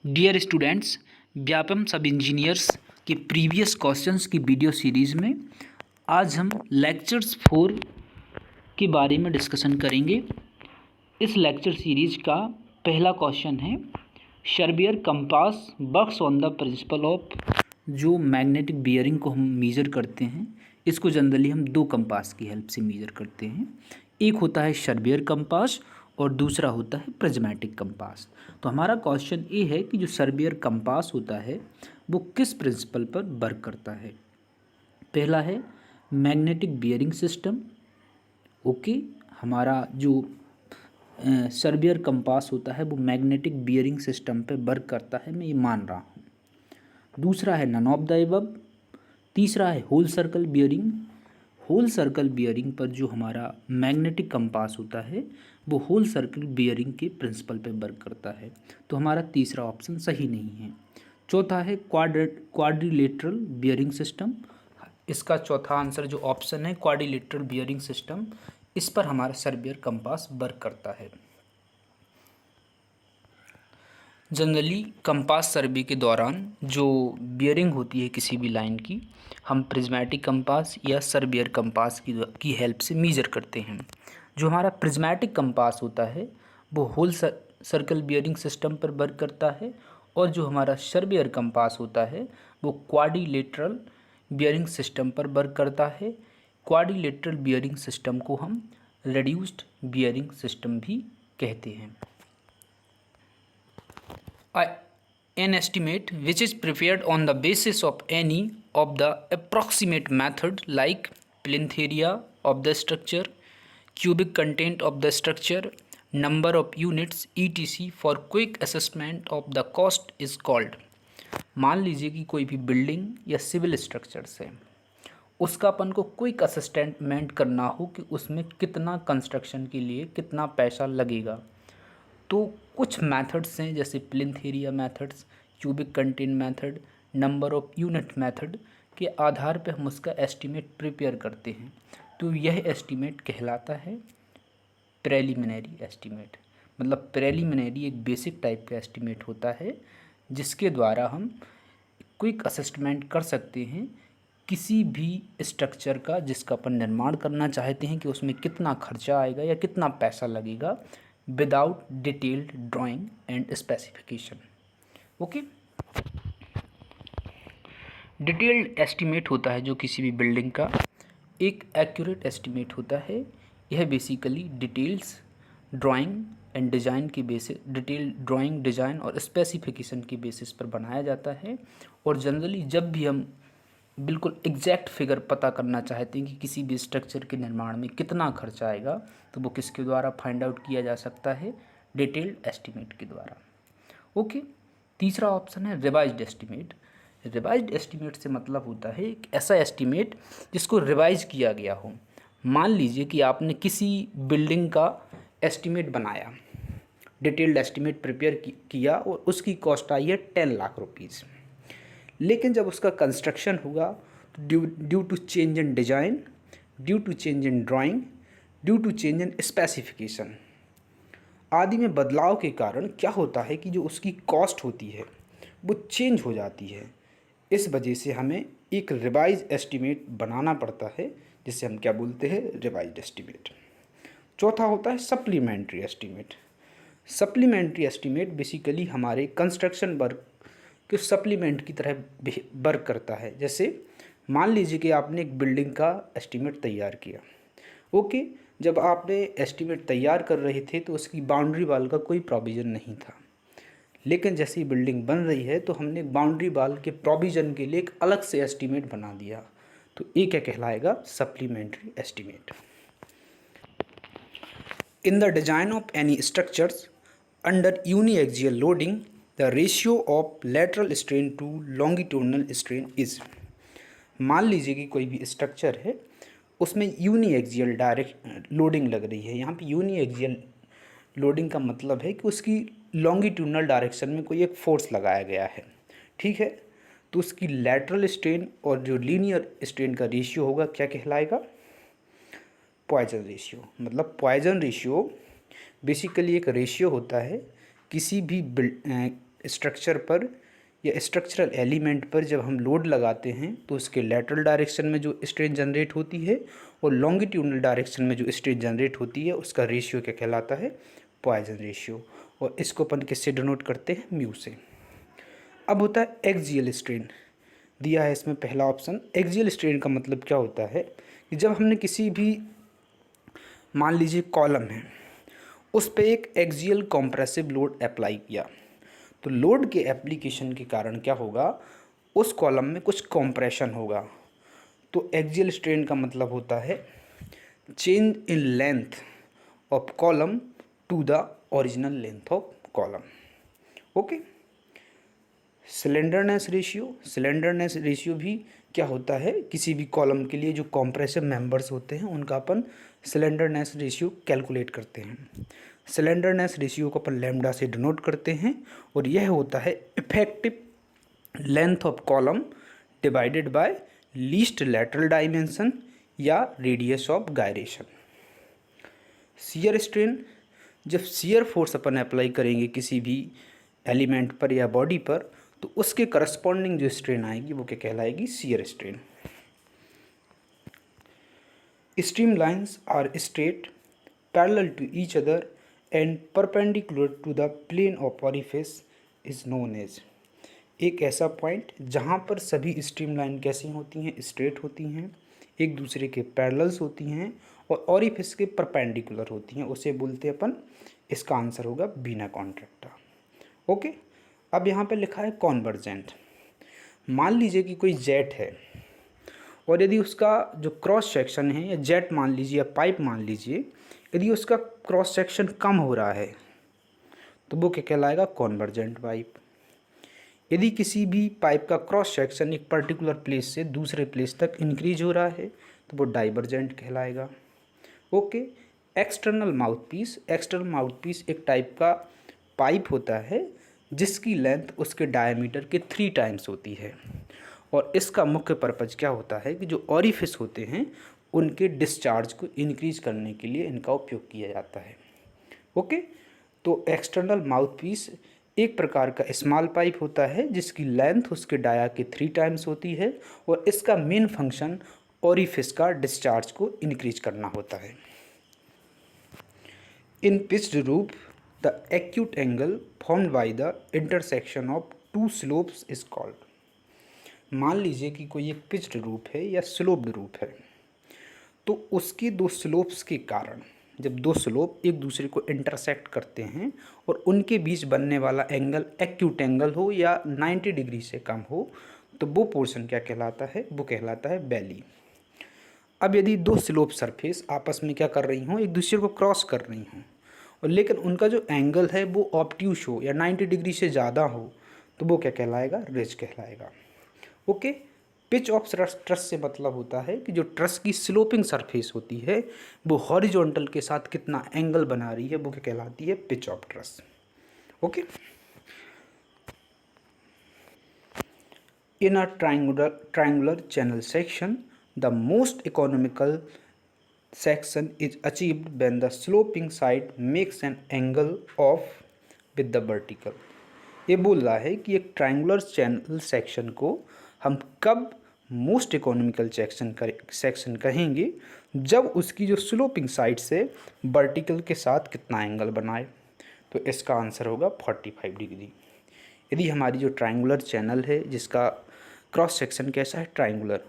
Dear students, Vyapam सब engineers के previous questions की वीडियो सीरीज़ में आज हम लेक्चर्स 4 के बारे में डिस्कशन करेंगे। इस लेक्चर सीरीज का पहला क्वेश्चन है surveyor compass works on the principle of. जो मैग्नेटिक बियरिंग को हम मेज़र करते हैं, इसको जनरली हम दो कंपास की हेल्प से मेज़र करते हैं। एक होता है शर्बियर कंपास और दूसरा होता है प्रिज्मेटिक कंपास। तो हमारा क्वेश्चन ये है कि जो शर्बियर कंपास होता है वो किस प्रिंसिपल पर वर्क करता है। पहला है मैग्नेटिक बियरिंग सिस्टम। ओके, हमारा जो शर्बियर कंपास होता है वो मैग्नेटिक बियरिंग सिस्टम पे वर्क करता है, मैं ये मान रहा हूँ। दूसरा है नन ऑफ द अबव। तीसरा है whole circle bearing. Whole circle bearing पर जो हमारा मैग्नेटिक कंपास होता है वो होल सर्कल बियरिंग के प्रिंसिपल पे वर्क करता है। तो हमारा तीसरा ऑप्शन सही नहीं है। चौथा है क्वाड्रिलेटरल बियरिंग सिस्टम। इसका चौथा आंसर जो ऑप्शन है क्वाड्रिलेटरल बियरिंग सिस्टम, इस पर हमारा शर्बियर कंपास वर्क करता है। जनरली कंपास सर्वे के दौरान जो बियरिंग होती है किसी भी लाइन की, हम प्रिज्मेटिक कंपास या शर्बियर कंपास की हेल्प से मेज़र करते हैं। जो हमारा प्रिज्मेटिक कंपास होता है वो होल सर्कल बियरिंग सिस्टम पर वर्क करता है और जो हमारा शर्बियर कंपास होता है वो क्वाड्रिलेटरल बियरिंग सिस्टम पर वर्क करता है। क्वाड्रिलेटरल बियरिंग सिस्टम को हम रेड्यूस्ड बियरिंग सिस्टम भी कहते हैं। An estimate which is prepared on the basis of any of the approximate method like plinth area of the structure, cubic content of the structure, number of units etc for quick assessment of the cost is called। मान लीजिए कि कोई भी building या civil structures है, उसका अपन को quick assessment करना हो कि उसमें कितना कंस्ट्रक्शन के लिए कितना पैसा लगेगा। तो कुछ मेथड्स हैं जैसे plinth area methods, cubic content method, number of unit method के आधार पे हम उसका एस्टीमेट प्रिपेयर करते हैं। तो यह एस्टीमेट कहलाता है प्रेलिमिनरी एस्टीमेट। मतलब प्रेलिमिनरी एक बेसिक टाइप का एस्टीमेट होता है जिसके द्वारा हम क्विक असेसमेंट कर सकते हैं किसी भी स्ट्रक्चर का जिसका अपन निर्माण करना चाहते हैं कि उसमें कितना खर्चा आएगा या कितना पैसा लगेगा, without detailed drawing and specification. Okay, detailed estimate होता है जो किसी भी बिल्डिंग का एक एक्यूरेट एस्टीमेट होता है। यह basically details drawing and design की बेसिस, डिटेल ड्राइंग डिज़ाइन और स्पेसिफिकेशन की बेसिस पर बनाया जाता है। और जनरली जब भी हम बिल्कुल एग्जैक्ट फिगर पता करना चाहते हैं कि किसी भी स्ट्रक्चर के निर्माण में कितना खर्चा आएगा, तो वो किसके द्वारा फाइंड आउट किया जा सकता है, डिटेल्ड एस्टीमेट के द्वारा। ओके, तीसरा ऑप्शन है रिवाइज्ड एस्टीमेट। रिवाइज्ड एस्टीमेट से मतलब होता है एक ऐसा एस्टीमेट जिसको रिवाइज किया गया हो। मान लीजिए कि आपने किसी बिल्डिंग का एस्टीमेट बनाया, डिटेल्ड एस्टीमेट प्रिपेयर किया और उसकी कॉस्ट आई है 10 लाख रुपीज़। लेकिन जब उसका कंस्ट्रक्शन होगा तो due to change in design, due to change in drawing, due to change in specification आदि में बदलाव के कारण क्या होता है कि जो उसकी कॉस्ट होती है वो चेंज हो जाती है। इस वजह से हमें एक रिवाइज एस्टीमेट बनाना पड़ता है जिसे हम क्या बोलते हैं, रिवाइज्ड एस्टीमेट। चौथा होता है supplementary estimate. Supplementary estimate basically हमारे कंस्ट्रक्शन वर्क के सप्लीमेंट की तरह वर्क करता है। जैसे मान लीजिए कि आपने एक बिल्डिंग का एस्टीमेट तैयार किया। ओके, जब आपने एस्टीमेट तैयार कर रहे थे तो उसकी बाउंड्री वाल का कोई प्रोविज़न नहीं था। लेकिन जैसे ही बिल्डिंग बन रही है तो हमने बाउंड्री वाल के प्रोविज़न के लिए एक अलग से एस्टीमेट बना दिया। तो ये क्या कहलाएगा, supplementary estimate. In the design of any structures under uniaxial loading the ratio of lateral strain to longitudinal strain is. मान लीजिए कि कोई भी स्ट्रक्चर है, उसमें यूनिएक्सियल डायरेक्ट लोडिंग लग रही है। यहाँ पे यूनिएक्सियल लोडिंग का मतलब है कि उसकी लॉन्गिट्यूडनल डायरेक्शन में कोई एक फोर्स लगाया गया है। ठीक है, तो उसकी लेटरल स्ट्रेन और जो लीनियर स्ट्रेन का रेशियो होगा क्या कहलाएगा, पॉइजन रेशियो। मतलब पॉइजन रेशियो बेसिकली एक रेशियो होता है किसी भी स्ट्रक्चर पर या स्ट्रक्चरल एलिमेंट पर जब हम लोड लगाते हैं तो उसके लैटरल डायरेक्शन में जो स्ट्रेन जनरेट होती है और लॉन्गिट्यूडनल डायरेक्शन में जो स्ट्रेन जनरेट होती है उसका रेशियो क्या कहलाता है, पॉइसन रेशियो। और इसको अपन किससे डिनोट करते हैं, म्यू से। अब होता है एक्सियल स्ट्रेन, दिया है इसमें पहला ऑप्शन। एक्सियल स्ट्रेन का मतलब क्या होता है कि जब हमने किसी भी, मान लीजिए कॉलम है, उस पे एक एक्सियल कॉम्प्रेसिव लोड अप्लाई किया, तो लोड के एप्लीकेशन के कारण क्या होगा, उस कॉलम में कुछ कॉम्प्रेशन होगा। तो एक्सियल स्ट्रेन का मतलब होता है change in length of column to the original length of column. Okay. Slenderness ratio, slenderness ratio भी क्या होता है, किसी भी कॉलम के लिए जो कॉम्प्रेसिव मेंबर्स होते हैं उनका अपन स्लेंडरनेस रेशियो कैलकुलेट करते हैं। स्लेंडरनेस रेशियो को अपन लैम्डा से डिनोट करते हैं और यह होता है effective length of column divided by least lateral dimension या radius of gyration. Shear strain, जब शियर फोर्स अपन अप्लाई करेंगे किसी भी एलिमेंट पर या बॉडी पर, तो उसके करस्पॉन्डिंग जो स्ट्रेन आएगी वो क्या कहलाएगी, shear strain. Stream lines are straight parallel to each other and perpendicular to the plane of orifice is known as. एक ऐसा पॉइंट जहाँ पर सभी स्ट्रीम लाइन कैसी होती हैं, स्ट्रेट होती हैं, एक दूसरे के पैरेलल्स होती हैं और ऑरिफिस के परपेंडिकुलर होती हैं, उसे बोलते हैं अपन, इसका आंसर होगा बीना कॉन्ट्रैक्टा। ओके। अब यहाँ पे लिखा है कॉन्वर्जेंट। मान लीजिए कि कोई जेट है और यदि उसका जो क्रॉस सेक्शन है, या जेट मान लीजिए या पाइप मान लीजिए, यदि उसका क्रॉस सेक्शन कम हो रहा है तो वो क्या कहलाएगा, कॉन्वर्जेंट पाइप। यदि किसी भी पाइप का क्रॉस सेक्शन एक पर्टिकुलर प्लेस से दूसरे प्लेस तक इंक्रीज हो रहा है तो वो डाइवर्जेंट कहलाएगा। Okay. External mouthpiece, external mouthpiece एक टाइप का पाइप होता है जिसकी लेंथ उसके डायमीटर के 3 टाइम्स होती है और इसका मुख्य पर्पज़ क्या होता है कि जो ऑरिफिस होते हैं उनके डिस्चार्ज को इंक्रीज करने के लिए इनका उपयोग किया जाता है। ओके। तो एक्सटर्नल माउथपीस एक प्रकार का स्मॉल पाइप होता है जिसकी लेंथ उसके डाया के 3 टाइम्स होती है और इसका मेन फंक्शन ऑरिफिस का डिस्चार्ज को इंक्रीज करना होता है। In pitched roof the acute angle formed by the intersection of 2 slopes is called. मान लीजिए कि कोई एक पिच्ड रूफ है या स्लोप्ड रूफ है, तो उसके 2 स्लोप्स के कारण जब 2 स्लोप एक दूसरे को इंटरसेक्ट करते हैं और उनके बीच बनने वाला एंगल एक्यूट एंगल हो या 90 डिग्री से कम हो, तो वो पोर्शन क्या कहलाता है, वो कहलाता है वैली। अब यदि 2 स्लोप सरफेस आपस में क्या कर रही हों, एक दूसरे को क्रॉस कर रही हों, और लेकिन उनका जो एंगल है वो ऑब्ट्यूस हो या 90 डिग्री से ज़्यादा हो, तो वो क्या कहलाएगा, रिज कहलाएगा। ओके। पिच ऑफ ट्रस से मतलब होता है कि जो ट्रस की स्लोपिंग सरफेस होती है वो हॉरिजॉन्टल के साथ कितना एंगल बना रही है, वो क्या कहलाती है, pitch of truss. Okay. In a triangular channel section the most economical section is achieved when the sloping side makes an angle of with the vertical। ये बोल रहा है कि एक ट्रायंगुलर चैनल सेक्शन को हम कब मोस्ट इकोनॉमिकल सेक्शन कहेंगे, जब उसकी जो स्लोपिंग साइड से वर्टिकल के साथ कितना एंगल बनाए। तो इसका आंसर होगा 45 डिग्री। यदि हमारी जो ट्रायंगुलर चैनल है जिसका क्रॉस सेक्शन कैसा है, ट्रायंगुलर,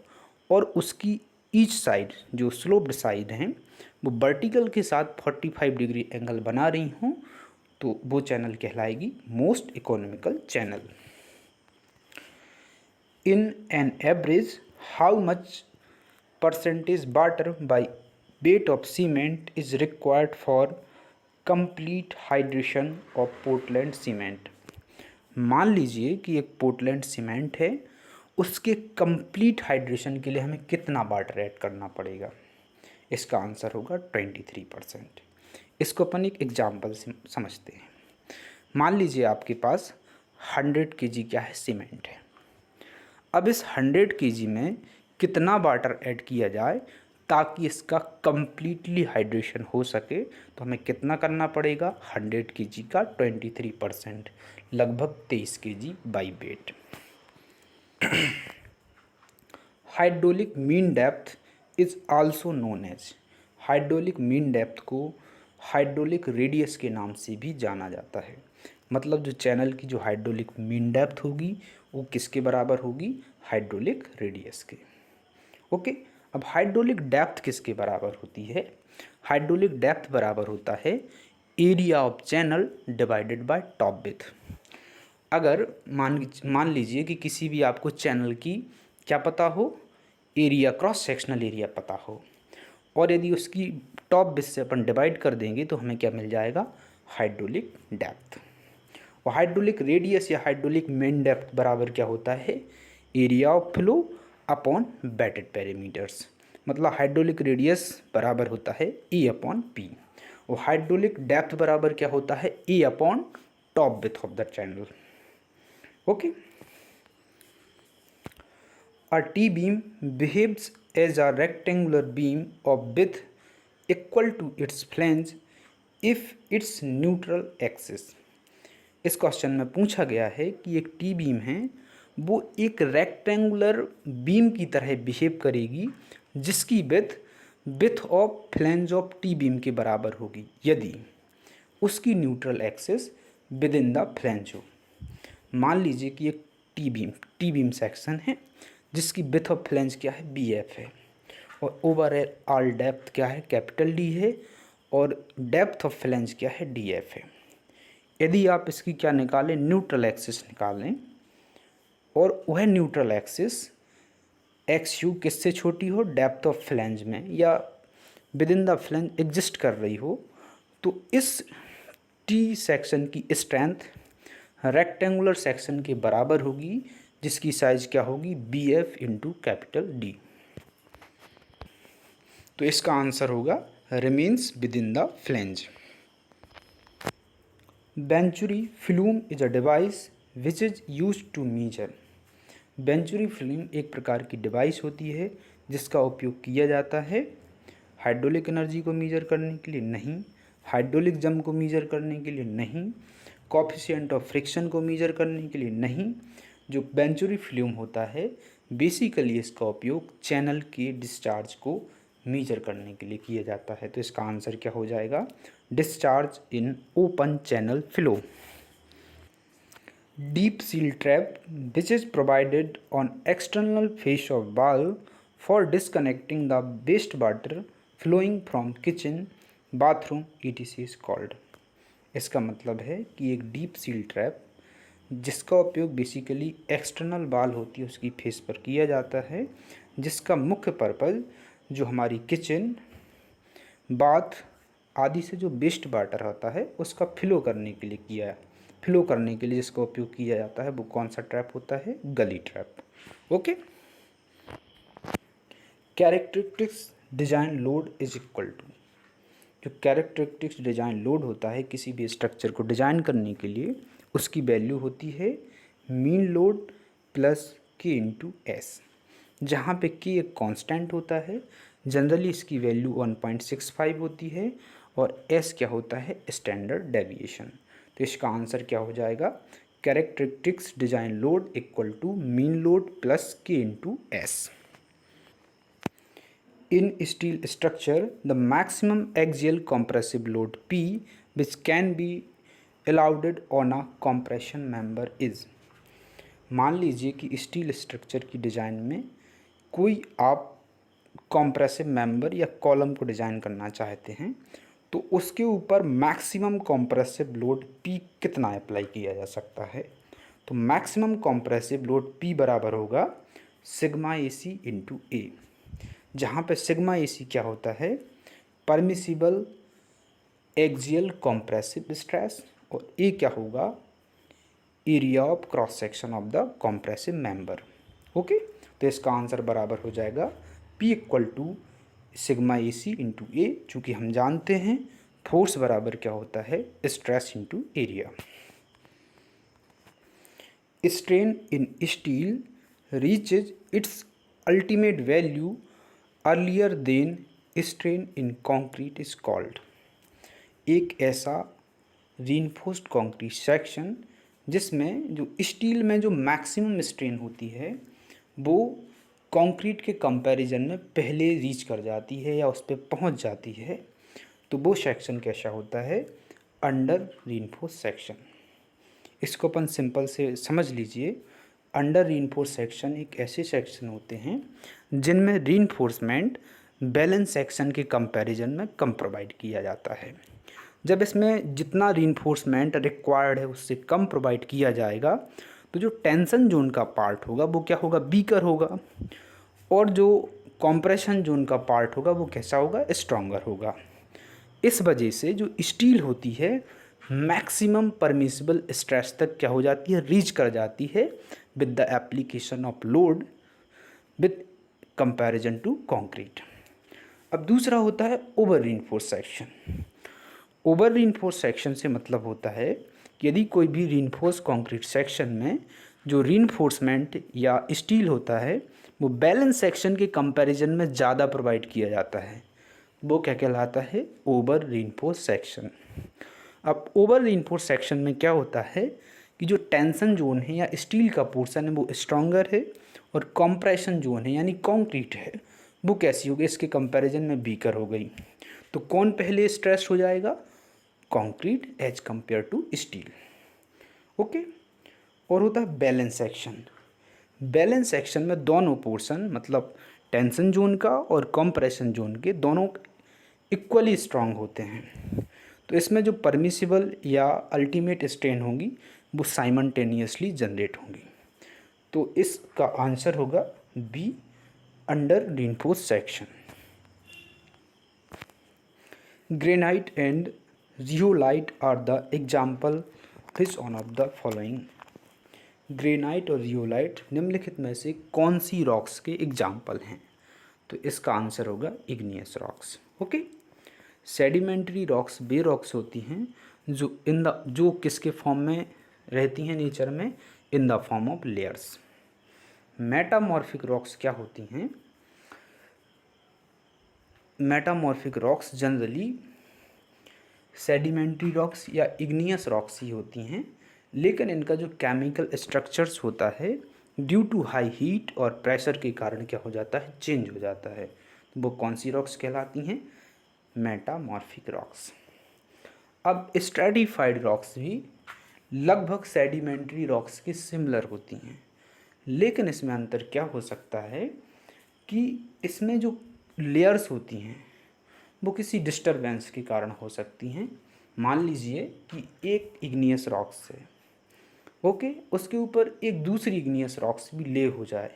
और उसकी ईच साइड जो स्लोप्ड साइड हैं वो वर्टिकल के साथ 45 डिग्री एंगल बना रही हों, तो वो चैनल कहलाएगी most economical channel. In an average how much percentage water by weight of cement is required for complete hydration of Portland cement. मान लीजिए कि एक पोर्टलैंड सीमेंट है, उसके कंप्लीट हाइड्रेशन के लिए हमें कितना वाटर ऐड करना पड़ेगा। इसका आंसर होगा 23%। इसको अपन एक एग्जाम्पल से समझते हैं। मान लीजिए आपके पास 100 kg क्या है, सीमेंट है। अब इस 100 kg में कितना वाटर ऐड किया जाए ताकि इसका कंप्लीटली हाइड्रेशन हो सके तो हमें कितना करना पड़ेगा, 100 kg का 23%, लगभग 23 kg by weight. Hydraulic mean depth is also known as, hydraulic mean depth को हाइड्रोलिक रेडियस के नाम से भी जाना जाता है। मतलब जो चैनल की जो हाइड्रोलिक मीन डेप्थ होगी वो किसके बराबर होगी, हाइड्रोलिक रेडियस के। ओके, अब हाइड्रोलिक डेप्थ किसके बराबर होती है, हाइड्रोलिक डेप्थ बराबर होता है area of channel divided by top width. अगर मान लीजिए कि किसी भी आपको चैनल की क्या पता हो, एरिया, क्रॉस सेक्शनल एरिया पता हो, और यदि उसकी टॉप विड्थ से अपन डिवाइड कर देंगे तो हमें क्या मिल जाएगा, हाइड्रोलिक डेप्थ। और हाइड्रोलिक रेडियस या हाइड्रोलिक मीन डेप्थ बराबर क्या होता है, area of flow upon wetted parameters. मतलब हाइड्रोलिक रेडियस बराबर होता है ए अपॉन पी, और हाइड्रोलिक डेप्थ बराबर क्या होता है, A upon top width of the channel. Okay, a T-beam behaves as a rectangular beam of width equal to its flange if its neutral axis। इस question में पूछा गया है कि एक टी बीम है वो एक रेक्टेंगुलर बीम की तरह बिहेव करेगी जिसकी width of flange of T beam के बराबर होगी यदि उसकी neutral axis with in the flange हो। मान लीजिए कि एक टी बीम सेक्शन है जिसकी विड्थ ऑफ फ्लैंज क्या है, बी एफ है, और ओवरऑल डेप्थ क्या है, कैपिटल डी है, और डेप्थ ऑफ फ्लैंज क्या है, डी एफ है। यदि आप इसकी क्या निकालें, न्यूट्रल एक्सिस निकालें, और वह न्यूट्रल एक्सिस एक्स यू किससे छोटी हो, डेप्थ ऑफ फ्लैंज में या within the flange exist कर रही हो, तो इस टी सेक्शन की स्ट्रेंथ रेक्टेंगुलर सेक्शन के बराबर होगी जिसकी साइज क्या होगी, B F into capital D. तो इसका आंसर होगा remains within the flange. Venturi flume is a device which is use to measure. Venturi flume एक प्रकार की डिवाइस होती है जिसका उपयोग किया जाता है हाइड्रोलिक एनर्जी को मेजर करने के लिए नहीं, हाइड्रोलिक जंप को मेजर करने के लिए नहीं, कोएफिशिएंट ऑफ फ्रिक्शन को मेजर करने के लिए नहीं। जो वेंचुरी फिल्म होता है बेसिकली इसका उपयोग चैनल के डिस्चार्ज को मेजर करने के लिए किया जाता है। तो इसका आंसर क्या हो जाएगा, discharge in open channel flow. Deep seal trap which is provided on external face of valve for disconnecting the waste water flowing from kitchen bathroom etc is called. इसका मतलब है कि एक डीप सील ट्रैप जिसका उपयोग basically external वाल होती है उसकी फेस पर किया जाता है, जिसका मुख्य पर्पज़ जो हमारी किचन, बाथ आदि से जो वेस्ट वाटर होता है उसका फ्लो करने के लिए जिसका उपयोग किया जाता है वो कौन सा ट्रैप होता है, gully trap. Okay, characteristics design load is equal to, जो कैरेक्टरिस्टिक्स डिजाइन लोड होता है किसी भी स्ट्रक्चर को डिजाइन करने के लिए उसकी वैल्यू होती है mean load plus K into S, जहाँ पे के एक कांस्टेंट होता है, जनरली इसकी वैल्यू 1.65 होती है, और एस क्या होता है, स्टैंडर्ड डेविएशन। तो इसका आंसर क्या हो जाएगा, characteristics design load equal to mean load plus K into S. In steel structure, the maximum axial compressive load P which can be allowed on a compression member is। मान लीजिए कि steel structure की design में कोई आप compressive member या column को design करना चाहते हैं तो उसके ऊपर मैक्सिमम कॉम्प्रेसिव लोड P कितना अप्लाई किया जा सकता है। तो मैक्सिमम कॉम्प्रेसिव लोड P बराबर होगा सिग्मा ए सी इंटू ए, जहाँ पे सिग्मा ए सी क्या होता है, परमिसिबल एक्सियल कॉम्प्रेसिव स्ट्रेस, और ए क्या होगा, area of cross section of the compressive member. Okay, तो इसका आंसर बराबर हो जाएगा P equal to sigma A C into A, चूँकि हम जानते हैं फोर्स बराबर क्या होता है, stress into area. Strain in steel reaches its ultimate value earlier than strain in concrete is called. एक ऐसा रीइंफोर्स्ड कंक्रीट सेक्शन जिसमें जो स्टील में जो मैक्सिमम स्ट्रेन होती है वो कंक्रीट के कंपैरिजन में पहले रीच कर जाती है या उस पर पहुंच जाती है, तो वो सेक्शन कैसा होता है? Under reinforced section. इसको अपन सिंपल से समझ लीजिए। अंडर रीइंफोर्स्ड सेक्शन एक ऐसे सेक्शन होते हैं जिनमें रीइंफोर्समेंट बैलेंस सेक्शन के कंपैरिजन में कम प्रोवाइड किया जाता है। जब इसमें जितना रीइंफोर्समेंट रिक्वायर्ड है उससे कम प्रोवाइड किया जाएगा तो जो टेंशन जोन का पार्ट होगा वो क्या होगा? वीकर होगा, और जो कॉम्प्रेशन जोन का पार्ट होगा वो कैसा होगा? स्ट्रॉन्गर होगा। इस वजह से जो स्टील होती है मैक्सिमम परमिसिबल स्ट्रेस तक क्या हो जाती है? रीच कर जाती है with the application of load with comparison to concrete. अब दूसरा होता है over reinforced section. Over reinforced section से मतलब होता है कि यदि कोई भी रीइंफोर्स्ड कंक्रीट सेक्शन में जो रीइंफोर्समेंट या स्टील होता है वो बैलेंस सेक्शन के कंपैरिजन में ज़्यादा प्रोवाइड किया जाता है, वो क्या कहलाता है? Over reinforced section. अब ओवर रीइंफोर्स्ड सेक्शन में क्या होता है कि जो टेंशन जोन है या स्टील का पोर्शन है वो स्ट्रॉन्गर है, और कॉम्प्रेशन जोन है यानी कंक्रीट है वो कैसी हो गई? इसके कंपैरिजन में वीकर हो गई। तो कौन पहले स्ट्रेस हो जाएगा? Concrete as compare to steel. Okay. और होता है बैलेंस सेक्शन। बैलेंस सेक्शन में दोनों पोर्शन मतलब टेंशन जोन का और कंप्रेशन जोन के दोनों इक्वली स्ट्रांग होते हैं। तो इसमें जो परमिसिबल या अल्टीमेट स्ट्रेन होंगी वो साइमल्टेनियसली जनरेट होंगी। तो इसका आंसर होगा B, under reinforced section. Granite and rhyolite are the example which one of the following. Granite और रियोलाइट निम्नलिखित में से कौन सी रॉक्स के एग्जाम्पल हैं? तो इसका आंसर होगा igneous rocks. Okay. Sedimentary rocks वे रॉक्स होती हैं जो किसके फॉर्म में रहती हैं नेचर में? In the form of layers. Metamorphic rocks क्या होती हैं? Metamorphic rocks generally sedimentary rocks या इग्नियस रॉक्स ही होती हैं, लेकिन इनका जो केमिकल स्ट्रक्चर्स होता है ड्यू टू हाई हीट और प्रेशर के कारण क्या हो जाता है? चेंज हो जाता है। वो कौन सी रॉक्स कहलाती हैं? Metamorphic rocks. अब स्ट्रेटिफाइड रॉक्स भी लगभग सेडिमेंट्री रॉक्स के सिमिलर होती हैं, लेकिन इसमें अंतर क्या हो सकता है कि इसमें जो लेयर्स होती हैं वो किसी डिस्टरबेंस के कारण हो सकती हैं। मान लीजिए कि एक इग्नियस रॉक्स है, ओके, उसके ऊपर एक दूसरी इग्नियस रॉक्स भी ले हो जाए,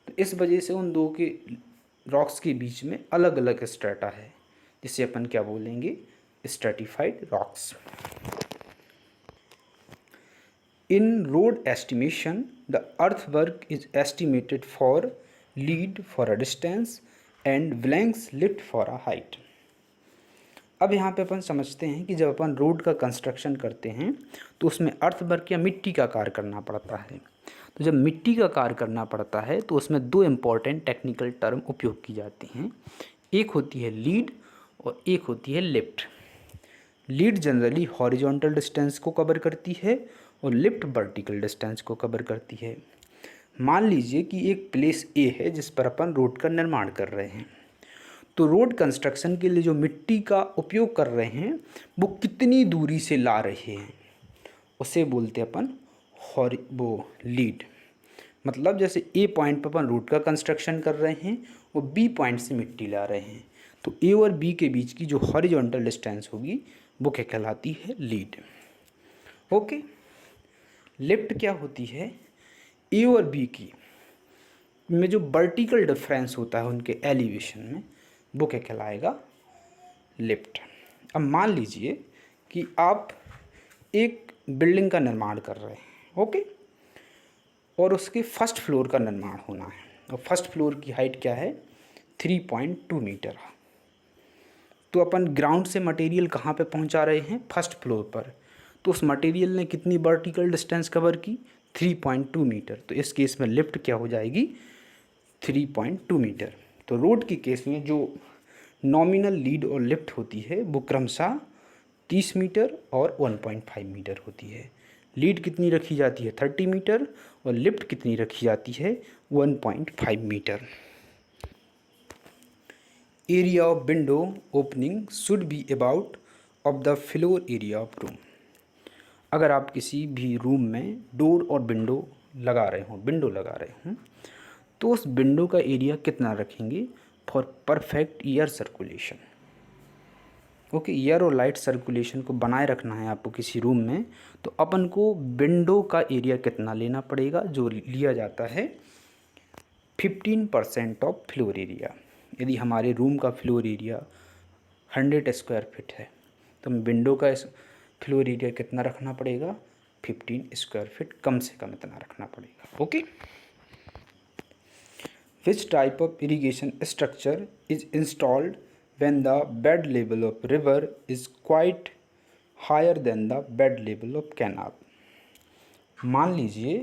तो इस वजह से उन दो के रॉक्स के बीच में अलग अलग स्ट्रेटा है, जिसे अपन क्या बोलेंगे? Stratified rocks. In road estimation, the earthwork is estimated for lead for a distance and blanks lift for a height. अब यहाँ पे अपन समझते हैं कि जब अपन रोड का कंस्ट्रक्शन करते हैं तो उसमें अर्थवर्क या मिट्टी का कार्य करना पड़ता है। तो जब मिट्टी का कार्य करना पड़ता है तो उसमें दो इम्पॉर्टेंट टेक्निकल टर्म उपयोग की जाती हैं। एक होती है लीड और एक होती है lift. Lead generally horizontal distance को कवर करती है और लिफ्ट वर्टिकल डिस्टेंस को कवर करती है। मान लीजिए कि एक प्लेस ए है जिस पर अपन रोड का निर्माण कर रहे हैं, तो रोड कंस्ट्रक्शन के लिए जो मिट्टी का उपयोग कर रहे हैं वो कितनी दूरी से ला रहे हैं उसे बोलते हैं अपन वो लीड। मतलब जैसे ए पॉइंट पर अपन रोड का कंस्ट्रक्शन कर रहे हैं, वो बी पॉइंट से मिट्टी ला रहे हैं, तो ए और बी के बीच की जो हॉरिजॉन्टल डिस्टेंस होगी वो क्या कहलाती है? लीड। ओके। लिफ्ट क्या होती है? ए और बी की में जो वर्टिकल डिफरेंस होता है उनके एलिवेशन में वो क्या कहलाएगा? लिफ्ट। अब मान लीजिए कि आप एक बिल्डिंग का निर्माण कर रहे हैं, ओके, और उसके फर्स्ट फ्लोर का निर्माण होना है, और फर्स्ट फ्लोर की हाइट क्या है? 3.2 मीटर। तो अपन ग्राउंड से मटेरियल कहाँ पे पहुँचा रहे हैं? फर्स्ट फ्लोर पर। तो उस मटेरियल ने कितनी वर्टिकल डिस्टेंस कवर की? 3.2 मीटर। तो इस केस में लिफ्ट क्या हो जाएगी? 3.2 मीटर। तो तो रोड के केस में जो नॉमिनल लीड और लिफ्ट होती है वो क्रमशः 30 मीटर और 1.5 मीटर होती है। लीड कितनी रखी जाती है 30 मीटर और लिफ्ट कितनी रखी जाती है 1.5 metre. Area of window opening should be about of the floor area of room. अगर आप किसी भी रूम में डोर और विंडो लगा रहे हों तो उस विंडो का एरिया कितना रखेंगे for perfect air circulation. Okay, air और लाइट सर्कुलेशन को बनाए रखना है आपको किसी रूम में, तो अपन को विंडो का एरिया कितना लेना पड़ेगा, जो लिया जाता है 15% ऑफ फ्लोर एरिया। यदि हमारे रूम का फ्लोर एरिया 100 स्क्वायर फीट है तो विंडो का फ्लोर एरिया कितना रखना पड़ेगा 15 स्क्वायर फीट, कम से कम इतना रखना पड़ेगा। Okay, which type of irrigation structure is installed when the bed level of river is quite higher than the bed level of canal। मान लीजिए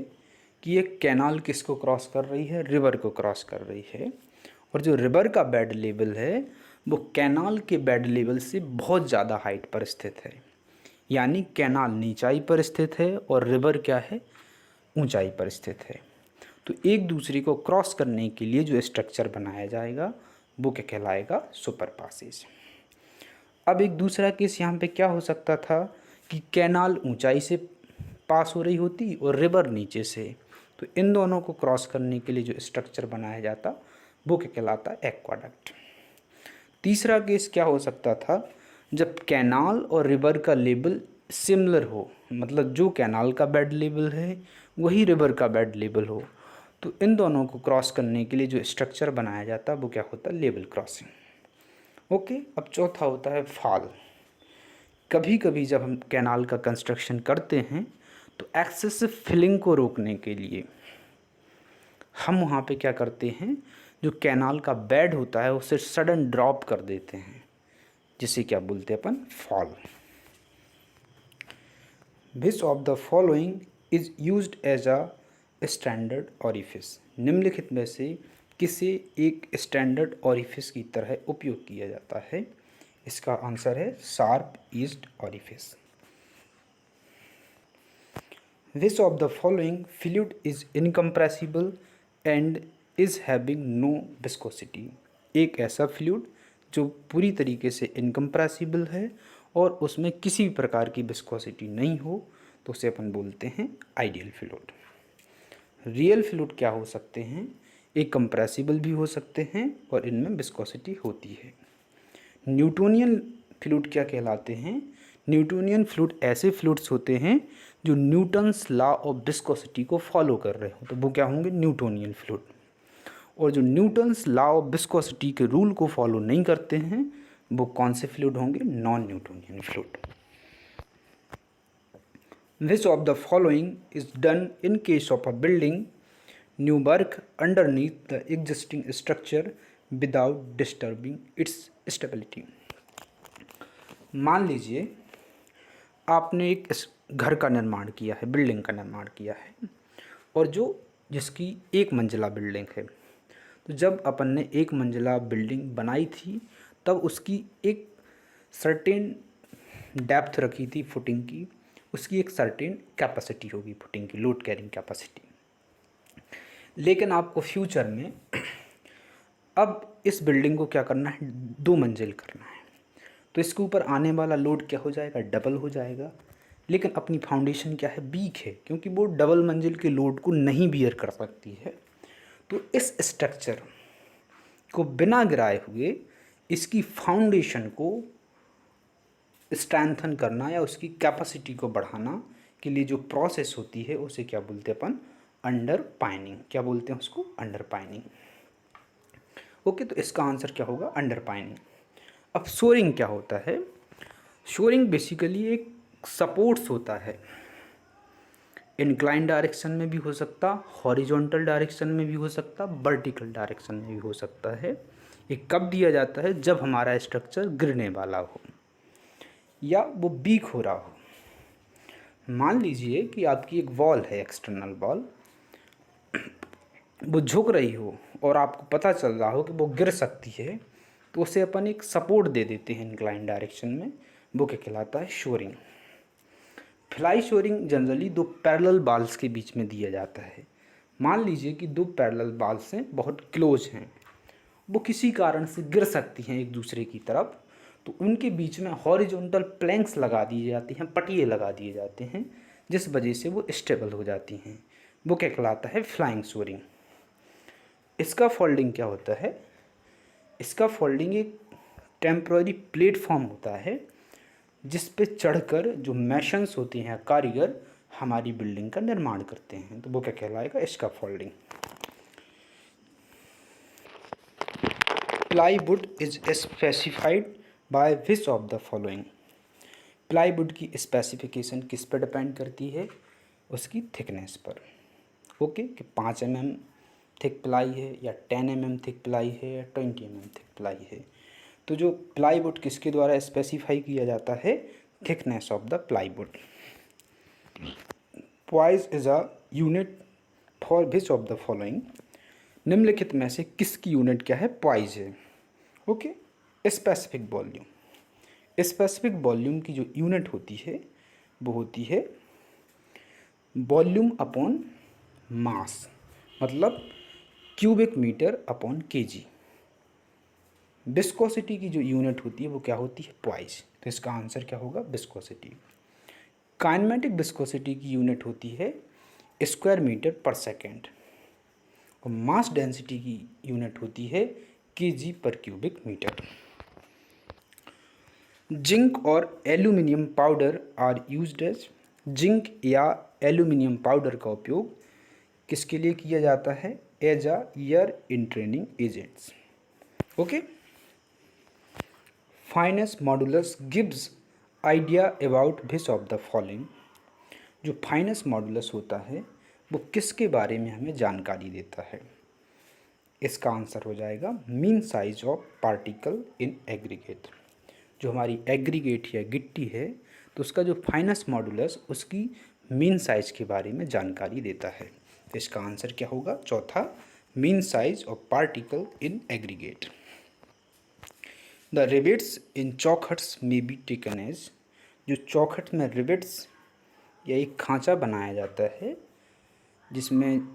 कि एक कैनाल किसको क्रॉस कर रही है, रिवर को क्रॉस कर रही है, और जो रिवर का बेड लेवल है वो कैनाल के बेड लेवल से बहुत ज़्यादा हाइट पर स्थित है। यानी कैनाल नीचाई पर स्थित है और रिवर क्या है, ऊंचाई पर स्थित है। तो एक दूसरे को क्रॉस करने के लिए जो स्ट्रक्चर बनाया जाएगा वो क्या कहलाएगा, सुपर पासेज। अब एक दूसरा केस यहाँ पे क्या हो सकता था कि कैनाल ऊंचाई से पास हो रही होती और रिवर नीचे से, तो इन दोनों को क्रॉस करने के लिए जो स्ट्रक्चर बनाया जाता वो क्या कहलाता, एक्वाडक्ट। तीसरा केस क्या हो सकता था, जब कैनाल और रिवर का लेवल सिमिलर हो, मतलब जो कैनाल का बेड लेवल है वही रिवर का बेड लेवल हो, तो इन दोनों को क्रॉस करने के लिए जो स्ट्रक्चर बनाया जाता है वो क्या होता है, लेवल क्रॉसिंग। ओके, अब चौथा होता है फॉल। कभी कभी जब हम कैनाल का कंस्ट्रक्शन करते हैं तो एक्सेसिव फिलिंग को रोकने के लिए हम वहाँ पे क्या करते हैं, जो कैनाल का बेड होता है उसे सडन ड्रॉप कर देते हैं, जिसे क्या बोलते हैं अपन, fall. Which of the following is used as a standard orifice. निम्नलिखित में से किसे एक स्टैंडर्ड ऑरिफिस की तरह उपयोग किया जाता है। इसका आंसर है sharp edged orifice. Which of the following fluid is incompressible and is having no viscosity. एक ऐसा फ्लूइड जो पूरी तरीके से इनकम्प्रेसिबल है और उसमें किसी भी प्रकार की विस्कोसिटी नहीं हो, तो उसे अपन बोलते हैं आइडियल फ्लूइड। रियल फ्लूइड क्या हो सकते हैं, एक कंप्रेसिबल भी हो सकते हैं और इनमें विस्कोसिटी होती है। न्यूटोनियन फ्लूइड क्या कहलाते हैं, न्यूटोनियन फ्लूइड ऐसे फ्लूइड्स होते हैं जो न्यूटन्स लॉ ऑफ विस्कोसिटी को फॉलो कर रहे हो, तो वो क्या होंगे, न्यूटोनियन फ्लूइड। और जो न्यूटन्स लॉ ऑफ विस्कोसिटी के रूल को फॉलो नहीं करते हैं वो कौन से फ्लूइड होंगे, non Newtonian fluid. Which of the following is done in case of a building new work underneath the existing structure without disturbing its stability। मान लीजिए आपने एक घर का निर्माण किया है, बिल्डिंग का निर्माण किया है, और जिसकी एक मंजिला बिल्डिंग है। तो जब अपन ने एक मंजिला बिल्डिंग बनाई थी तब उसकी एक सर्टेन डेप्थ रखी थी फुटिंग की, उसकी एक सर्टेन कैपेसिटी होगी फुटिंग की, लोड कैरिंग कैपेसिटी। लेकिन आपको फ्यूचर में अब इस बिल्डिंग को क्या करना है, 2 मंजिल करना है, तो इसके ऊपर आने वाला लोड क्या हो जाएगा, डबल हो जाएगा। लेकिन अपनी फाउंडेशन क्या है, वीक है, क्योंकि वो डबल मंजिल के लोड को नहीं बियर कर सकती है। तो इस स्ट्रक्चर को बिना गिराए हुए इसकी फाउंडेशन को स्ट्रेंथन करना या उसकी कैपेसिटी को बढ़ाना के लिए जो प्रोसेस होती है उसे क्या बोलते हैं अपन, अंडर पाइनिंग। क्या बोलते हैं उसको, अंडर पाइनिंग। ओके, तो इसका आंसर क्या होगा, अंडर पाइनिंग। अब शोरिंग क्या होता है, शोरिंग बेसिकली एक सपोर्ट्स होता है, इंक्लाइन डायरेक्शन में भी हो सकता, हॉरिजॉन्टल डायरेक्शन में भी हो सकता, वर्टिकल डायरेक्शन में भी हो सकता है। ये कब दिया जाता है, जब हमारा स्ट्रक्चर गिरने वाला हो या वो वीक हो रहा हो। मान लीजिए कि आपकी एक वॉल है, एक्सटर्नल वॉल, वो झुक रही हो और आपको पता चल रहा हो कि वो गिर सकती है, तो उसे अपन एक सपोर्ट दे देते हैं इंक्लाइन डायरेक्शन में, वो क्या कहलाता है, शोरिंग। फ्लाई शोरिंग जनरली दो पैरेलल बाल्स के बीच में दिया जाता है। मान लीजिए कि दो पैरेलल बाल्स हैं, बहुत क्लोज हैं, वो किसी कारण से गिर सकती हैं एक दूसरे की तरफ, तो उनके बीच में हॉरिजॉन्टल प्लैंक्स लगा दिए जाते हैं, पटिए लगा दिए जाते हैं, जिस वजह से वो स्टेबल हो जाती हैं। वो क्या कहलाता है, फ्लाइंग शोरिंग। इसका फोल्डिंग क्या होता है, इसका फोल्डिंग एक टेम्प्रोरी प्लेटफॉर्म होता है जिस पे चढ़कर जो मैशंस होते हैं, कारीगर, हमारी बिल्डिंग का निर्माण करते हैं, तो वो क्या कहलाएगा, इसका folding. Plywood is specified by which of the following. Plywood की स्पेसिफिकेशन किस पर डिपेंड करती है, उसकी थिकनेस पर। ओके, कि 5 mm थिक प्लाई है या 10 mm थिक प्लाई है या 20 mm थिक प्लाई है। तो जो प्लाईवुड किसके द्वारा स्पेसिफाई किया जाता है, thickness of the plywood. Poise is a unit for which of the following. निम्नलिखित में से किसकी यूनिट क्या है, पॉइज है। Okay, specific volume. Specific volume की जो यूनिट होती है वो होती है वॉल्यूम अपॉन मास, मतलब cubic metre upon KG. Viscosity की जो यूनिट होती है वो क्या होती है, पॉइज। तो इसका आंसर क्या होगा, विस्कोसिटी। काइनेमेटिक विस्कोसिटी की यूनिट होती है स्क्वायर मीटर पर सेकेंड, और मास डेंसिटी की यूनिट होती है केजी पर क्यूबिक मीटर। जिंक और aluminium powder are used as. Zinc या एल्यूमिनियम पाउडर का उपयोग किसके लिए किया जाता है, as a air entraining agents. Okay, fineness modulus gives idea about which of the following. जो फाइनेस मॉडुलस होता है वो किसके बारे में हमें जानकारी देता है, इसका आंसर हो जाएगा mean size of particle in aggregate. जो हमारी एग्रीगेट या गिट्टी है तो उसका जो फाइनेस मॉडुलस उसकी मीन साइज के बारे में जानकारी देता है। तो इसका आंसर क्या होगा, चौथा, mean size of particle in aggregate. The rivets in चौखट्स में बी टेकन एज। जो चौखट में रिवेट्स या एक खांचा बनाया जाता है जिसमें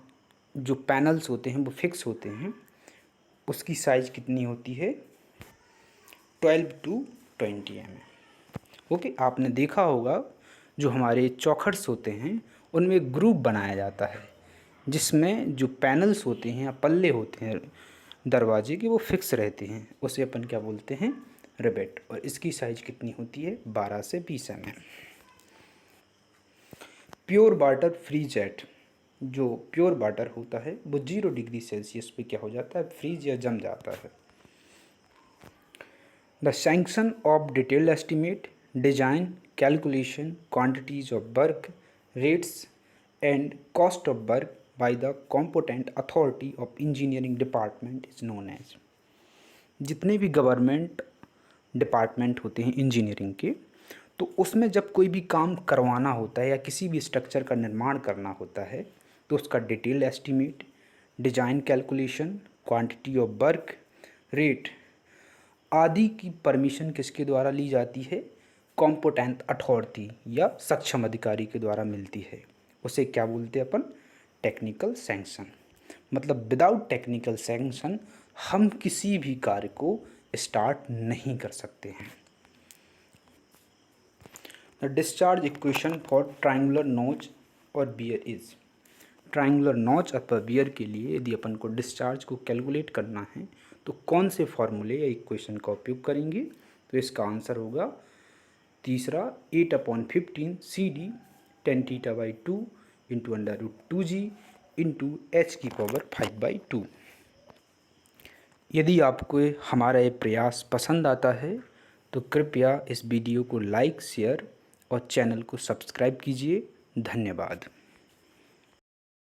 जो पैनल्स होते हैं वो फिक्स होते हैं, उसकी साइज़ कितनी होती है, 12 to 20 mm। ओके, आपने देखा होगा जो हमारे चौखट्स होते हैं उनमें एक ग्रुप बनाया जाता है जिसमें जो पैनल्स होते हैं या पल्ले होते हैं दरवाजे के वो फिक्स रहते हैं, उसे अपन क्या बोलते हैं, रिवेट। और इसकी साइज़ कितनी होती है, 12 से 20 mm। Pure water freeze at. जो प्योर वाटर होता है वो 0 डिग्री सेल्सियस पे क्या हो जाता है, फ्रीज या जम जाता है। The sanction of detailed estimate, design, calculation, quantities of work, rates and cost of work by the competent authority of engineering department is known as. जितने भी गवर्नमेंट डिपार्टमेंट होते हैं इंजीनियरिंग के, तो उसमें जब कोई भी काम करवाना होता है या किसी भी स्ट्रक्चर का निर्माण करना होता है तो उसका detail estimate, design calculation, quantity of work, rate आदि की परमिशन किसके द्वारा ली जाती है, कॉम्पिटेंट अथॉरिटी या सक्षम अधिकारी के द्वारा मिलती है। उसे क्या बोलते हैं अपन, टेक्निकल सैंक्शन। मतलब विदाउट टेक्निकल सैंक्शन हम किसी भी कार्य को स्टार्ट नहीं कर सकते हैं। The discharge equation for triangular नोच और बियर इज। ट्राइंगुलर नोच अथवा बियर के लिए यदि अपन को डिस्चार्ज को कैलकुलेट करना है तो कौन से फॉर्मूले या इक्वेशन का उपयोग करेंगे, तो इसका आंसर होगा तीसरा, 8/15 CD tan θ/2 into √2g into h⁵5/2। यदि आपको हमारा ये प्रयास पसंद आता है तो कृपया इस वीडियो को लाइक, शेयर और चैनल को सब्सक्राइब कीजिए। धन्यवाद।